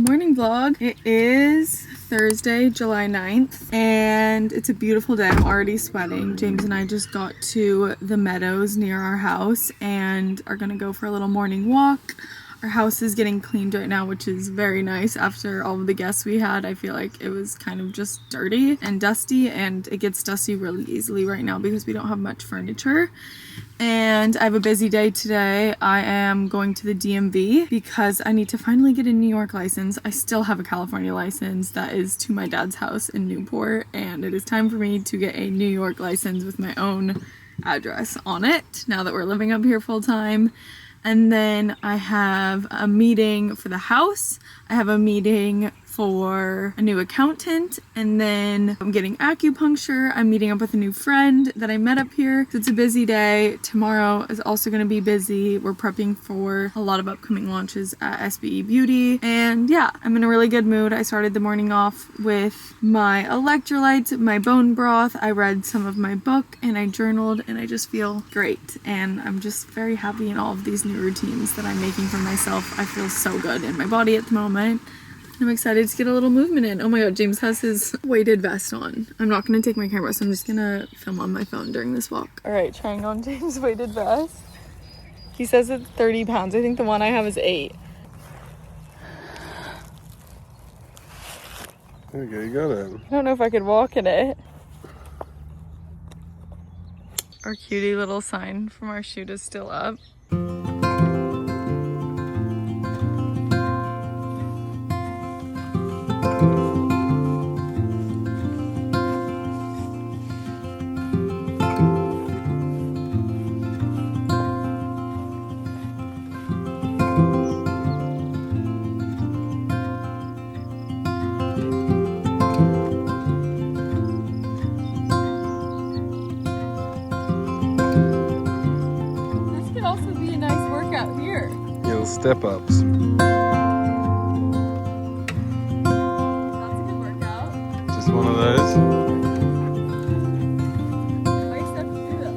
morning vlog. It is Thursday, July 9th, and it's a beautiful day. I'm already sweating. James and I just got to the meadows near our house and are gonna go for a little morning walk. Our house is getting cleaned right now, which is very nice. After all of the guests we had, I feel like it was kind of just dirty and dusty, and it gets dusty really easily right now because we don't have much furniture. And I have a busy day today. I am going to the DMV because I need to finally get a New York license. I still have a California license that is to my dad's house in Newport, and it is time for me to get a New York license with my own address on it now that we're living up here full time. And then I have a meeting for the house. I have a meeting for a new accountant, and then I'm getting acupuncture. I'm meeting up with a new friend that I met up here. So it's a busy day. Tomorrow is also gonna be busy. We're prepping for a lot of upcoming launches at SBE Beauty. And yeah, I'm in a really good mood. I started the morning off with my electrolytes, my bone broth. I read some of my book and I journaled, and I just feel great. And I'm just very happy in all of these new routines that I'm making for myself. I feel so good in my body at the moment. I'm excited to get a little movement in. Oh my god, James has his weighted vest on. I'm not gonna take my camera, so I'm just gonna film on my phone during this walk. All right, trying on James' weighted vest. He says it's 30 pounds. I think the one I have is 8. Okay, you got it. I don't know if I could walk in it. Our cutie little sign from our shoot is still up. Step-ups. That's a good workout. Just one of those. Why do you have to do those?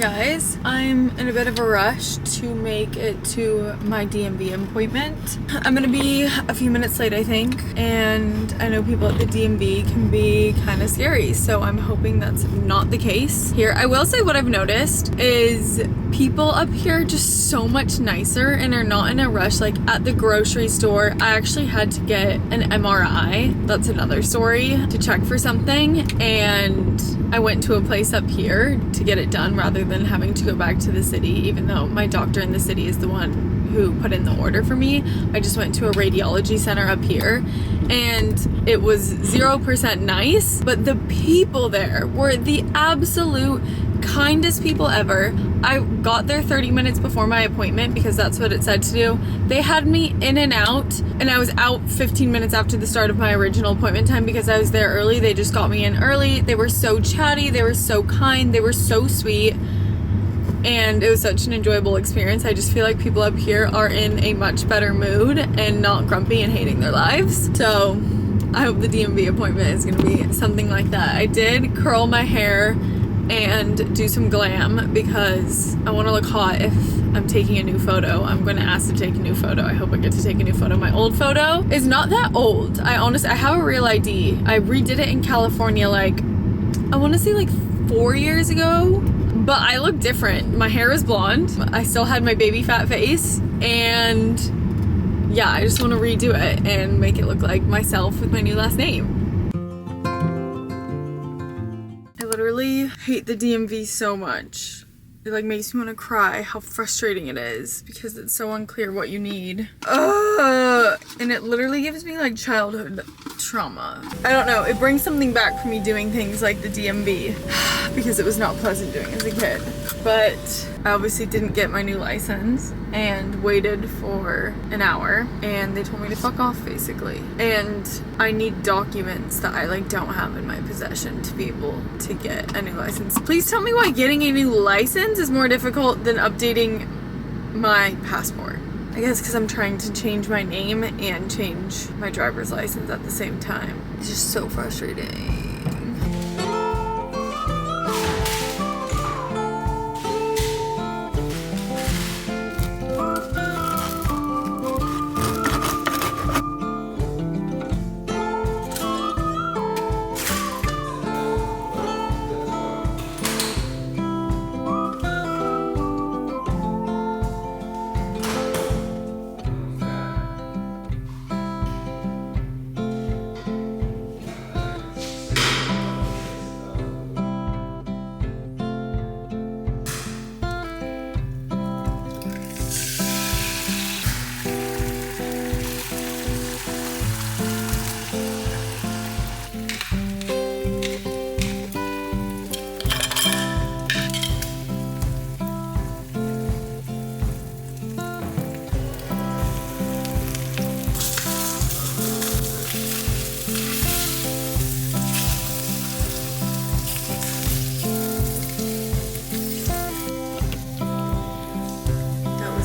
Guys, I'm in a bit of a rush to make it to my DMV appointment. I'm gonna be a few minutes late, I think, and I know people at the DMV can be kind of scary, so I'm hoping that's not the case here. I will say what I've noticed is people up here are just so much nicer and are not in a rush. Like at the grocery store, I actually had to get an MRI, that's another story, to check for something, and I went to a place up here to get it done rather than having to go back to the city, even though my doctor in the city is the one who put in the order for me. I just went to a radiology center up here, and it was 0% nice, but the people there were the absolute kindest people ever. I got there 30 minutes before my appointment because that's what it said to do. They had me in and out, and I was out 15 minutes after the start of my original appointment time because I was there early. They just got me in early. They were so chatty, they were so kind, they were so sweet, and it was such an enjoyable experience. I just feel like people up here are in a much better mood and not grumpy and hating their lives. So I hope the DMV appointment is gonna be something like that. I did curl my hair and do some glam because I want to look hot if I'm taking a new photo. I'm going to ask to take a new photo. I hope I get to take a new photo. My old photo is not that old. I have a real ID. I redid it in California like, I want to say like 4 years ago, but I look different. My hair is blonde. I still had my baby fat face, and yeah, I just want to redo it and make it look like myself with my new last name. I literally hate the DMV so much. It like makes me want to cry how frustrating it is because it's so unclear what you need. And it literally gives me like childhood trauma. I don't know, it brings something back for me doing things like the DMV because it was not pleasant doing as a kid. but I obviously didn't get my new license and waited for an hour, and they told me to fuck off basically. And I need documents that I don't have in my possession to be able to get a new license. Please tell me why getting a new license is more difficult than updating my passport. I guess because I'm trying to change my name and change my driver's license at the same time. It's just so frustrating.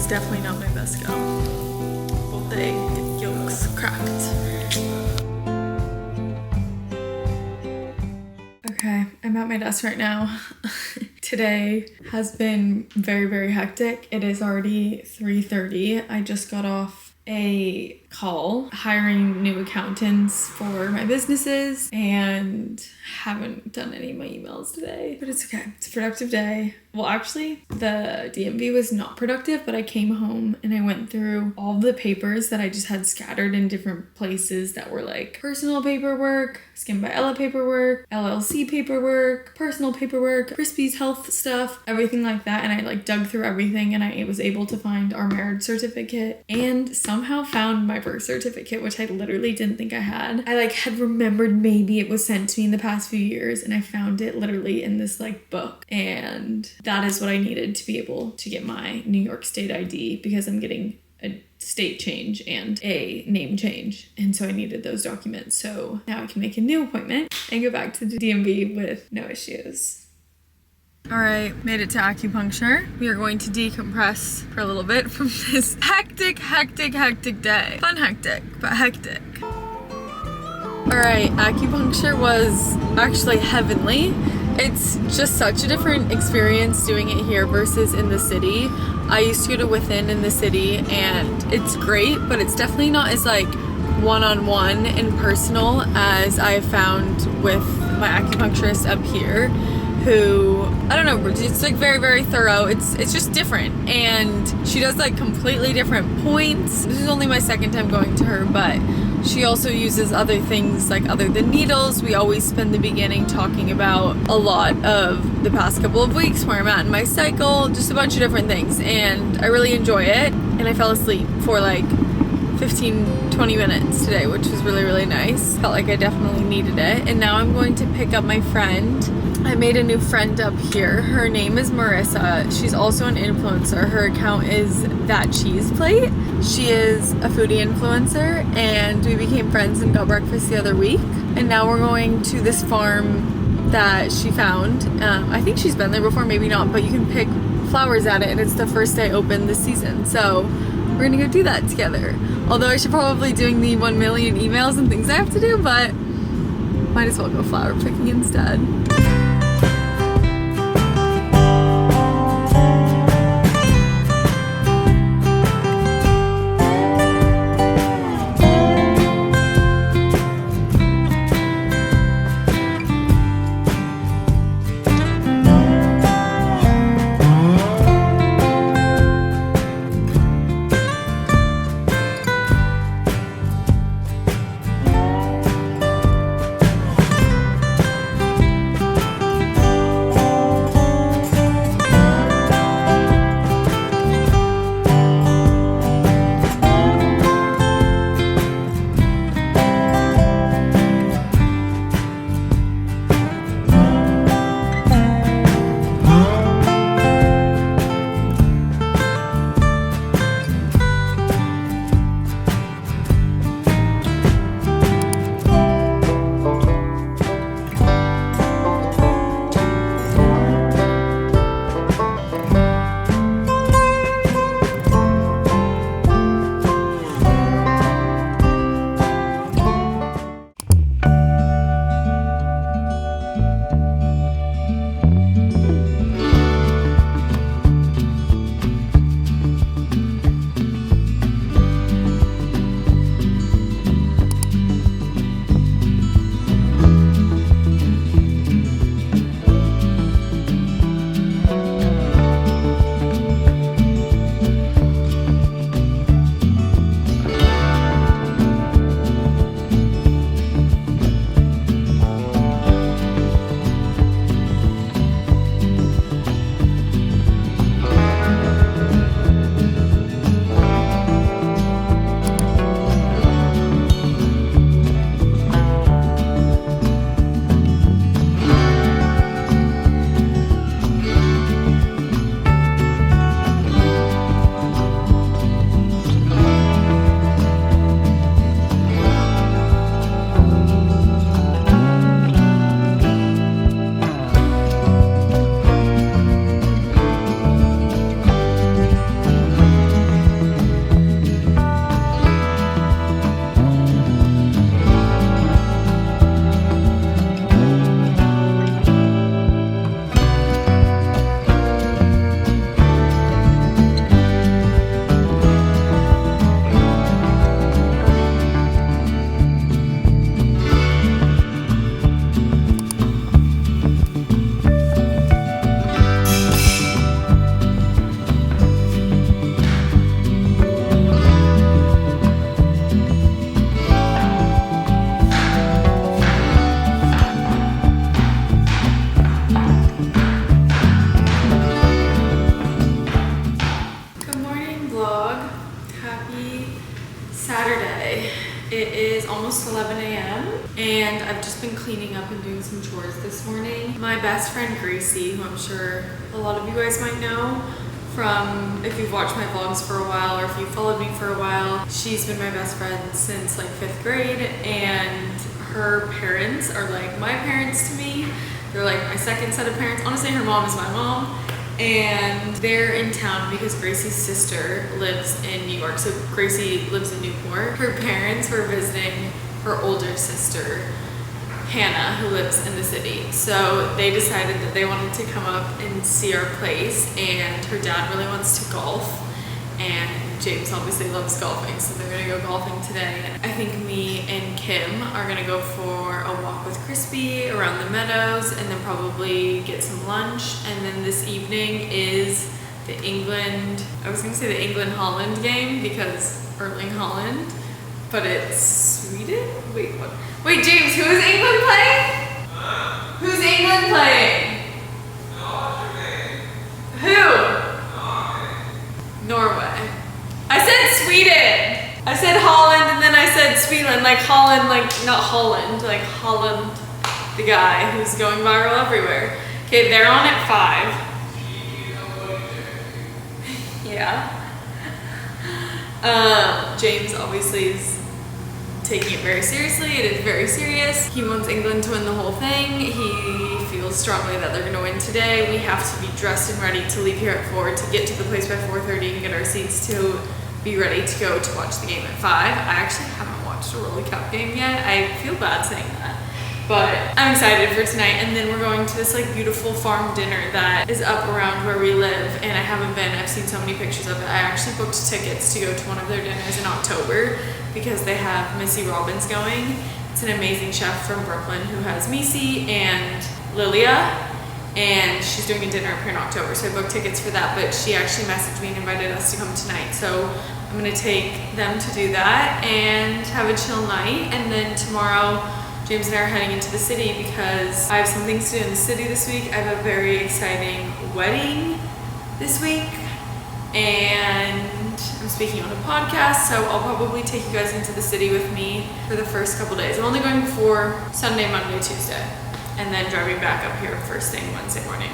Definitely not my best go. Both the egg yolks cracked. Okay, I'm at my desk right now. Today has been very, very hectic. It is already 3:30. I just got off a call hiring new accountants for my businesses and haven't done any of my emails today, but it's okay. It's a productive day. Well, actually, the DMV was not productive, but I came home and I went through all the papers that I just had scattered in different places that were personal paperwork, Skin by Ella paperwork, LLC paperwork, personal paperwork, Crispy's health stuff, everything like that. And I dug through everything, and I was able to find our marriage certificate and somehow found my birth certificate, which I literally didn't think I had. I had remembered maybe it was sent to me in the past few years, and I found it literally in this book, and that is what I needed to be able to get my New York State ID, because I'm getting a state change and a name change, and so I needed those documents. So now I can make a new appointment and go back to the DMV with no issues. All right, made it to acupuncture. We are going to decompress for a little bit from this hectic day. Fun hectic, but hectic. All right, acupuncture was actually heavenly. It's just such a different experience doing it here versus in the city. I used to go to Within in the city, and it's great, but it's definitely not as one-on-one and personal as I have found with my acupuncturist up here, who, I don't know, it's very, very thorough. It's just different, and she does completely different points. This is only my second time going to her, but she also uses other things other than needles. We always spend the beginning talking about a lot of the past couple of weeks, where I'm at in my cycle, just a bunch of different things, and I really enjoy it. And I fell asleep for 15-20 minutes today, which was really, really nice. Felt like I definitely needed it. And now I'm going to pick up my friend. I made a new friend up here. Her name is Marissa. She's also an influencer. Her account is That Cheese Plate. She is a foodie influencer, and we became friends and got breakfast the other week. And now we're going to this farm that she found. I think she's been there before, maybe not, but you can pick flowers at it, and it's the first day open this season. So we're gonna go do that together. Although I should probably doing the 1 million emails and things I have to do, but might as well go flower picking instead. Saturday. It is almost 11 a.m. and I've just been cleaning up and doing some chores this morning. My best friend Gracie, who I'm sure a lot of you guys might know from if you've watched my vlogs for a while or if you followed me for a while, she's been my best friend since like 5th grade, and her parents are like my parents to me. They're like my second set of parents. Honestly, her mom is my mom. And they're in town because Gracie's sister lives in New York. So Gracie lives in Newport. Her parents were visiting her older sister, Hannah, who lives in the city. So they decided that they wanted to come up and see our place, and her dad really wants to golf. And James obviously loves golfing, so they're gonna go golfing today. And I think me and Kim are gonna go for a walk with Crispy around the meadows and then probably get some lunch. And then this evening is the England, I was gonna say the England-Holland game because Erling Haaland, but it's Sweden? Wait, what? Wait, James, who is England playing? Who's England playing? Who? Norway. I said Sweden. I said Holland and then I said Sweden. Like Holland, like not Holland, like Holland, the guy who's going viral everywhere. Okay, they're on at 5. Yeah. James obviously is taking it very seriously. It is very serious. He wants England to win the whole thing. He feels strongly that they're gonna win today. We have to be dressed and ready to leave here at 4 to get to the place by 4:30 and get our seats to be ready to go to watch the game at 5. I actually haven't watched a World Cup game yet. I feel bad saying that, but I'm excited for tonight. And then we're going to this like beautiful farm dinner that is up around where we live, and I haven't been. I've seen so many pictures of it. I actually booked tickets to go to one of their dinners in October because they have Missy Robbins going. It's an amazing chef from Brooklyn who has Missy and Lilia, and she's doing a dinner up here in October, so I booked tickets for that. But she actually messaged me and invited us to come tonight, so I'm gonna take them to do that and have a chill night. And then tomorrow James and I are heading into the city because I have some things to do in the city this week. I have a very exciting wedding this week, and I'm speaking on a podcast, so I'll probably take you guys into the city with me for the first couple days. I'm only going for Sunday, Monday, Tuesday, and then driving back up here first thing Wednesday morning.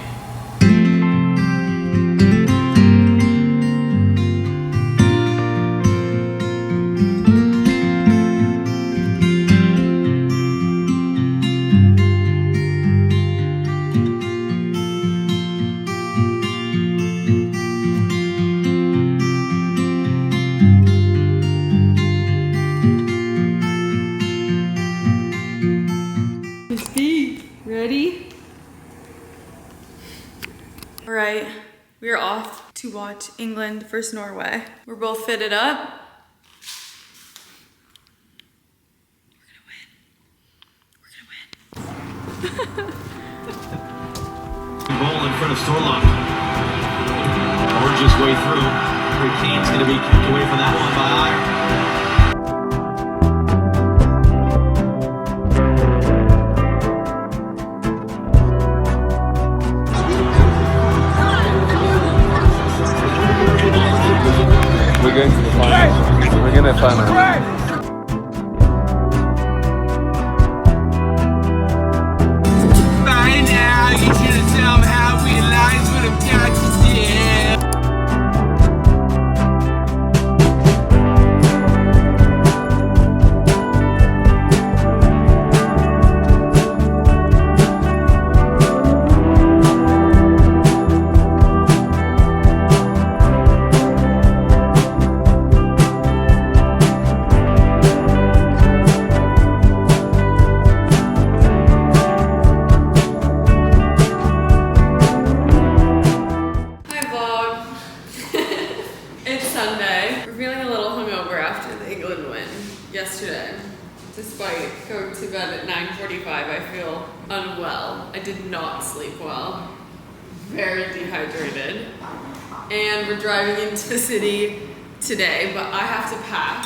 Ready? All right, we are off to watch England versus Norway. We're both fitted up. We're gonna win. Ball in front of Storlock. Gorgeous way through. Harry Kane's gonna be kicked away from that one by Iyer. We're going to the final. We're going to final. By now, you should have somehow realized what I've got to do. Yesterday, despite going to bed at 9:45, I feel unwell. I did not sleep well. Very dehydrated. And we're driving into the city today, but I have to pack,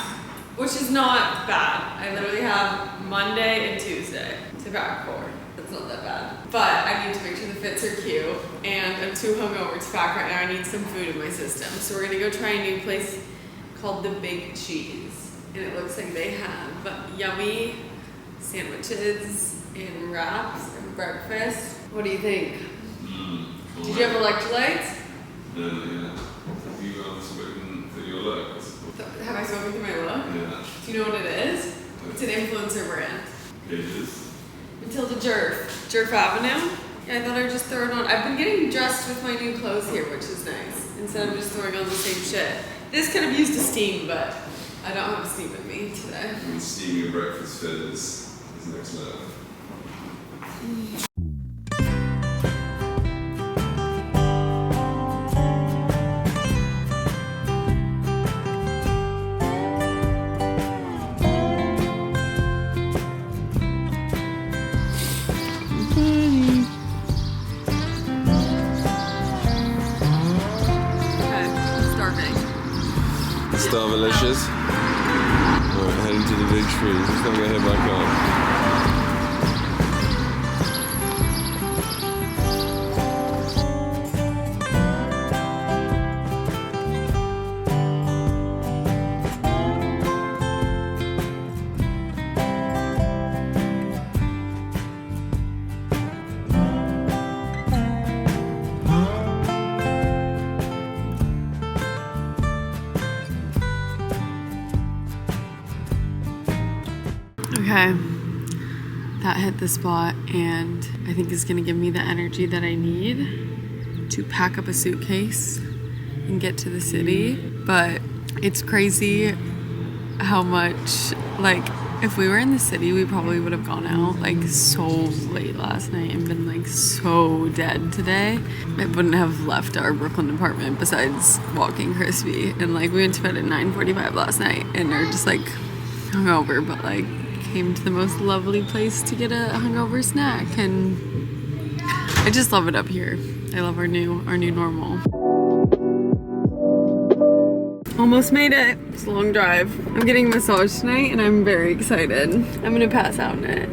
which is not bad. I literally have Monday and Tuesday to pack for. That's not that bad. But I need to make sure the fits are cute, and I'm too hungover to pack right now. I need some food in my system. So we're gonna go try a new place called The Big Cheese. and it looks like they have yummy sandwiches and wraps and breakfast. What do you think? Did you have electrolytes? Yeah. Have you spoken for your look? Have I spoken through my look? Yeah. Do you know what it is? It's an influencer brand. Pages. Matilda Jerf Avenue. Yeah, I thought I would just throw it on. I've been getting dressed with my new clothes here, which is nice. Instead of just throwing on the same shit. This could have used a steam, but I don't have a steam with me today. I mean, steaming a breakfast fit is next level. Starvalicious. Alright, heading to the big trees. Let's not get hit by cars. Okay, that hit the spot and I think is gonna give me the energy that I need to pack up a suitcase and get to the city. But it's crazy how much, like, if we were in the city, we probably would have gone out like so late last night and been like so dead today. I wouldn't have left our Brooklyn apartment besides walking crispy. And like we went to bed at 9:45 last night and are just like hungover, but like came to the most lovely place to get a hungover snack, and I just love it up here. I love our new normal. Almost made it. It's a long drive. I'm getting a massage tonight and I'm very excited. I'm gonna pass out in it.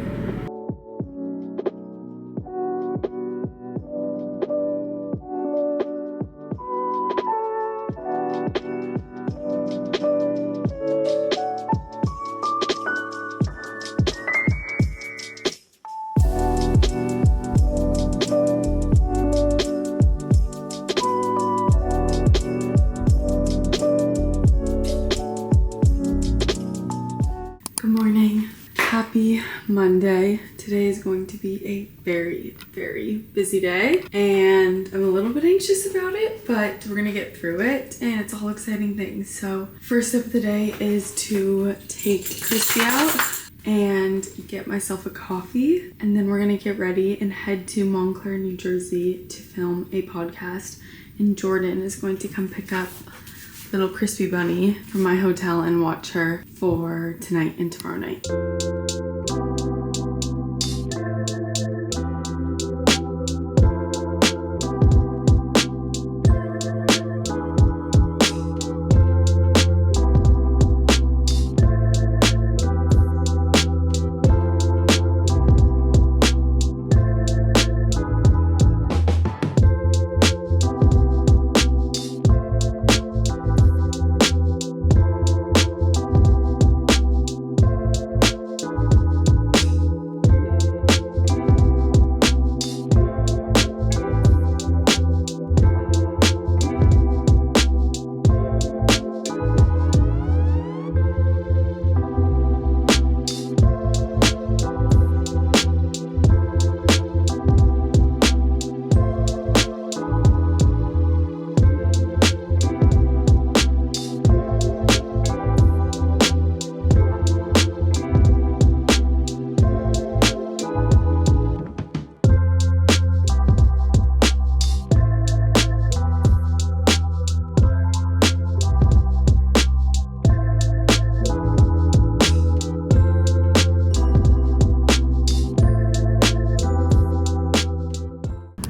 Happy Monday. Today is going to be a very, very busy day and I'm a little bit anxious about it, but we're gonna get through it and it's all exciting things. So first up of the day is to take Christy out and get myself a coffee, and then we're gonna get ready and head to Montclair, New Jersey to film a podcast, and Jordan is going to come pick up little crispy bunny from my hotel and watch her for tonight and tomorrow night.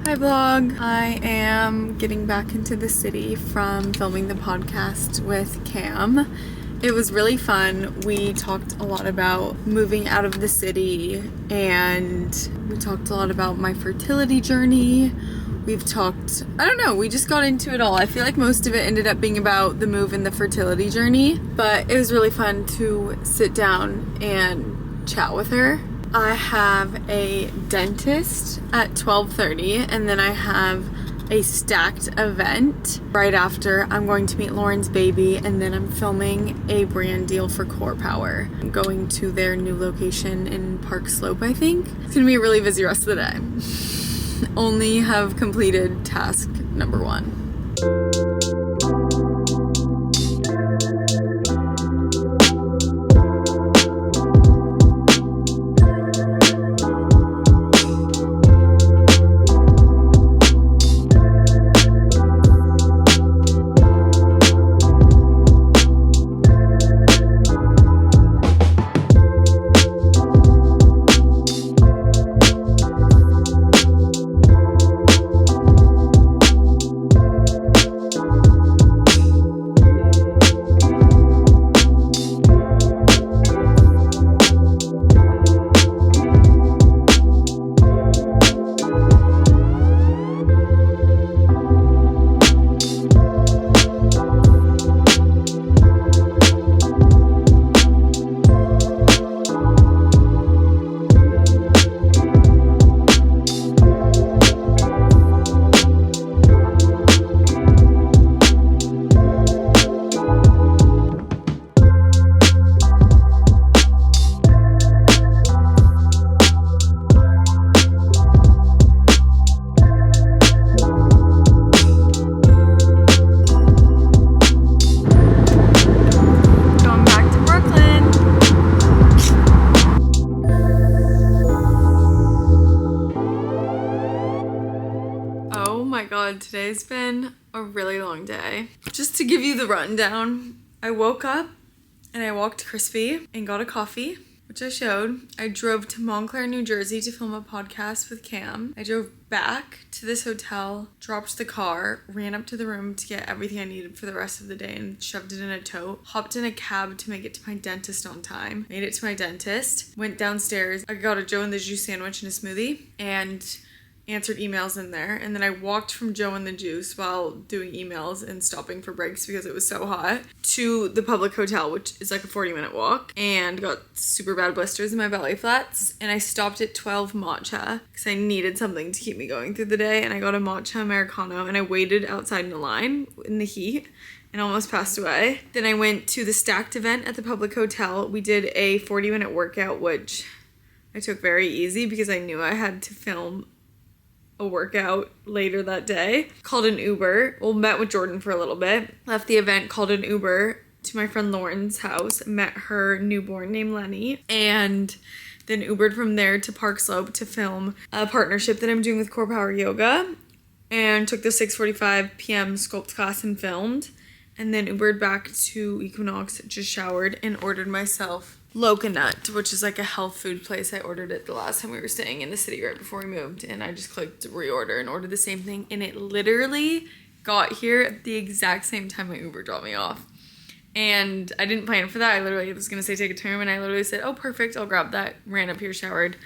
Hi vlog! I am getting back into the city from filming the podcast with Cam. It was really fun. We talked a lot about moving out of the city and we talked a lot about my fertility journey. We've talked, I don't know, we just got into it all. I feel like most of it ended up being about the move and the fertility journey, but it was really fun to sit down and chat with her. I have a dentist at 12:30, and then I have a stacked event right after. I'm going to meet Lauren's baby, and then I'm filming a brand deal for Core Power. I'm going to their new location in Park Slope, I think. It's gonna be a really busy rest of the day. Only have completed task number 1. Today's been a really long day. Just to give you the rundown, I woke up and I walked Crispy and got a coffee, which I showed. I drove to Montclair, New Jersey to film a podcast with Cam. I drove back to this hotel, dropped the car, ran up to the room to get everything I needed for the rest of the day and shoved it in a tote, hopped in a cab to make it to my dentist on time, made it to my dentist, went downstairs. I got a Joe and the Juice sandwich and a smoothie and answered emails in there, and then I walked from Joe and the Juice while doing emails and stopping for breaks because it was so hot to the public hotel, which is like a 40-minute walk, and got super bad blisters in my belly flats. And I stopped at 12 matcha because I needed something to keep me going through the day, and I got a matcha Americano, and I waited outside in a line in the heat and almost passed away. Then I went to the stacked event at the public hotel. We did a 40-minute workout, which I took very easy because I knew I had to film a workout later that day. Called an Uber. Well, met with Jordan for a little bit. Left the event, called an Uber to my friend Lauren's house. Met her newborn named Lenny. And then Ubered from there to Park Slope to film a partnership that I'm doing with Core Power Yoga. And took the 6:45 p.m. sculpt class and filmed. And then Ubered back to Equinox, just showered, and ordered myself Loconut, which is like a health food place. I ordered it the last time we were staying in the city right before we moved, and I just clicked reorder and ordered the same thing, and it literally got here at the exact same time my Uber dropped me off. And I didn't plan for that. I literally was gonna say take a turn, and I literally said, oh perfect, I'll grab that. Ran up here, showered,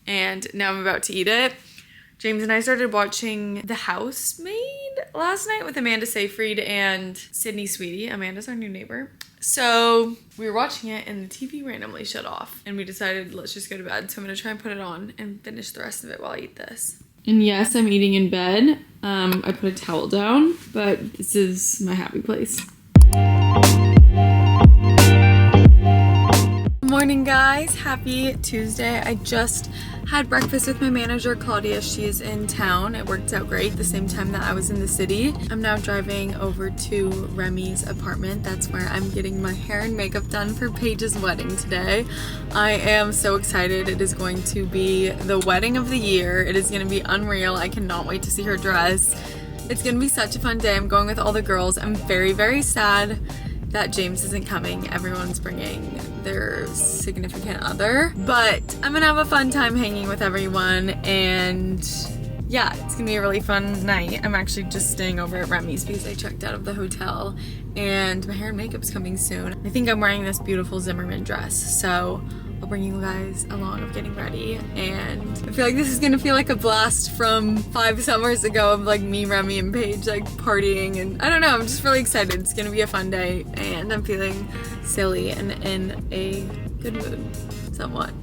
and now I'm about to eat it. James and I started watching The Housemaid last night with Amanda Seyfried and Sydney Sweetie. Amanda's our new neighbor. So we were watching it and the TV randomly shut off, and we decided let's just go to bed. So I'm gonna try and put it on and finish the rest of it while I eat this. And yes, I'm eating in bed. I put a towel down, but this is my happy place. Morning guys, happy Tuesday. I just had breakfast with my manager Claudia. She is in town. It worked out great the same time that I was in the city. I'm now driving over to Remy's apartment. That's where I'm getting my hair and makeup done for Paige's wedding today. I am so excited. It is going to be the wedding of the year. It is going to be unreal. I cannot wait to see her dress. It's going to be such a fun day. I'm going with all the girls. I'm very, very sad that James isn't coming. Everyone's bringing their significant other, but I'm gonna have a fun time hanging with everyone, and yeah, it's gonna be a really fun night. I'm actually just staying over at Remy's because I checked out of the hotel, and my hair and makeup's coming soon. I think I'm wearing this beautiful Zimmermann dress, so I'll bring you guys along of getting ready. And I feel like this is gonna feel like a blast from 5 summers ago of like me, Remy, and Paige like partying, and I don't know, I'm just really excited. It's gonna be a fun day and I'm feeling silly and in a good mood, somewhat.